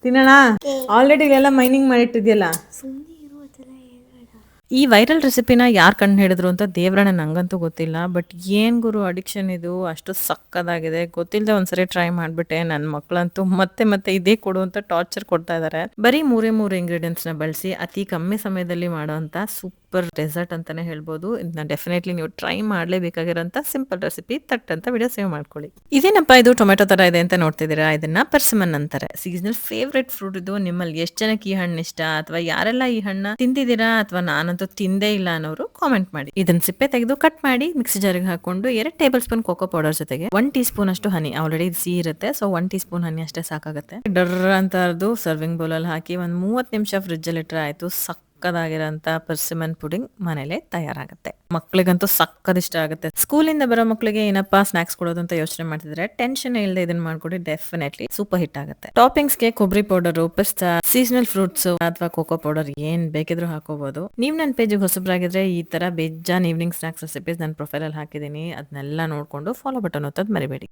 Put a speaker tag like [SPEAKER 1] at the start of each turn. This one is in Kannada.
[SPEAKER 1] ತಿನ್ನೋಣ. ಆಲ್ರೆಡಿ ಇಲ್ಲೆಲ್ಲ ಮೈನಿಂಗ್ ಮಾಡಿಟ್ಟಿದ್ಯಲ್ಲ. ಈ ವೈರಲ್ ರೆಸಿಪಿನ ಯಾರು ಕಂಡು ಹಿಡಿದ್ರು ಅಂತ ದೇವ್ರಣ್ಣ ನಂಗಂತೂ ಗೊತ್ತಿಲ್ಲ. ಬಟ್ ಏನ್ ಗುರು ಅಡಿಕ್ಷನ್ ಇದು, ಅಷ್ಟು ಸಕ್ಕದಾಗಿದೆ. ಗೊತ್ತಿಲ್ಲದೆ ಒಂದ್ಸರಿ ಟ್ರೈ ಮಾಡ್ಬಿಟ್ಟೆ. ನನ್ನ ಮಕ್ಕಳಂತೂ ಮತ್ತೆ ಮತ್ತೆ ಇದೇ ಕೊಡು ಅಂತ ಟಾರ್ಚರ್ ಕೊಡ್ತಾ ಇದ್ದಾರೆ. ಬರೀ ಮೂರೇ ಇಂಗ್ರೀಡಿಯೆಂಟ್ಸ್ ನ ಬಳಸಿ ಅತಿ ಕಮ್ಮಿ ಸಮಯದಲ್ಲಿ ಮಾಡುವಂತ ಸೂಪರ್ ಡೆಸರ್ಟ್ ಅಂತಾನೆ ಹೇಳ್ಬೋದು. ಇದನ್ನ ಡೆಫಿನೆಟ್ಲಿ ನೀವು ಟ್ರೈ ಮಾಡಲೇಬೇಕಾಗಿರೋಂಥ ಸಿಂಪಲ್ ರೆಸಿಪಿ. ತಟ್ ಅಂತ ವಿಡಿಯೋ ಸೇವ್ ಮಾಡ್ಕೊಳ್ಳಿ. ಇದೇನಪ್ಪ ಇದು ಟೊಮೆಟೊ ತರ ಇದೆ ಅಂತ ನೋಡ್ತಿದ್ದೀರಾ, ಇದನ್ನ ಪರ್ಸಿಮನ್ ಅಂತಾರೆ. ಸೀಸನಲ್ ಫೇವ್ರೆಟ್ ಫ್ರೂಟ್ ಇದು. ನಿಮ್ಮಲ್ಲಿ ಎಷ್ಟು ಜನಕ್ಕೆ ಈ ಹಣ್ಣು ಇಷ್ಟ, ಅಥವಾ ಯಾರೆಲ್ಲ ಈ ಹಣ್ಣ ತಿಂದಿದ್ದೀರಾ, ಅಥವಾ ನಾನಂತೂ ತಿಂದೇ ಇಲ್ಲ ಅನ್ನೋರು ಕಾಮೆಂಟ್ ಮಾಡಿ. ಇದನ್ನ ಸಿಪ್ಪೆ ತೆಗೆದು ಕಟ್ ಮಾಡಿ ಮಿಕ್ಸಿ ಜಾರಿಗೆ ಹಾಕೊಂಡು 2 ಟೇಬಲ್ ಸ್ಪೂನ್ ಕೋಕೋ ಪೌಡರ್ ಜೊತೆಗೆ 1 ಟೀ ಸ್ಪೂನ್ ಅಷ್ಟು ಹನಿ, ಆಲ್ರೆಡಿ ಸಿಹಿ ಇರುತ್ತೆ, ಸೊ 1 ಟೀ ಸ್ಪೂನ್ ಹನಿ ಅಷ್ಟೇ ಸಾಕಾಗುತ್ತೆ. ಡರ್ ಅಂತ ಅರ್ದು ಸರ್ವಿಂಗ್ ಬೌಲ್ ಅಲ್ಲಿ ಹಾಕಿ ಒಂದು 30 ನಿಮಿಷ ಫ್ರಿಜ್ ಅಲ್ಲಿ ಇಟ್ಟರೆ ಆಯ್ತು. ಸಕ್ಕದಾಗಿರೋಂಥ ಪರ್ಸಿಮನ್ ಪುಡಿಂಗ್ ಮನೇಲೆ ತಯಾರಾಗುತ್ತೆ. ಮಕ್ಳಿಗಂತೂ ಸಕ್ಕದ ಇಷ್ಟ ಆಗುತ್ತೆ. ಸ್ಕೂಲಿಂದ ಬರೋ ಮಕ್ಳಿಗೆ ಏನಪ್ಪಾ ಸ್ನಾಕ್ಸ್ ಕೊಡೋದು ಅಂತ ಯೋಚನೆ ಮಾಡ್ತಿದ್ರೆ ಟೆನ್ಷನ್ ಇಲ್ಲದೆ ಇದನ್ನ ಮಾಡ್ಕೊಡಿ, ಡೆಫಿನೆಟ್ಲಿ ಸೂಪರ್ ಹಿಟ್ ಆಗುತ್ತೆ. ಟಾಪಿಂಗ್ಸ್ಗೆ ಕೊಬ್ಬರಿ ಪೌಡರ್, ಪಿಸ್ತಾ, ಸೀಸನಲ್ ಫ್ರೂಟ್ಸ್ ಅಥವಾ ಕೋಕೋ ಪೌಡರ್ ಏನ್ ಬೇಕಿದ್ರು ಹಾಕೋಬಹುದು. ನೀವು ನನ್ನ ಪೇಜಿಗೆ ಹೊಸಬ್ರಾಗಿದ್ರೆ ಈ ತರ ಬೇಜಾನ್ ಈವ್ನಿಂಗ್ ಸ್ನಾಕ್ಸ್ ರೆಸಿಪೀಸ್ ನನ್ನ ಪ್ರೊಫೈಲ್ ಅಲ್ಲಿ ಹಾಕಿದೀನಿ. ಅದನ್ನೆಲ್ಲ ನೋಡ್ಕೊಂಡು ಫಾಲೋ ಬಟನ್ ಒತ್ತೋದು ಮರಿಬೇಡಿ.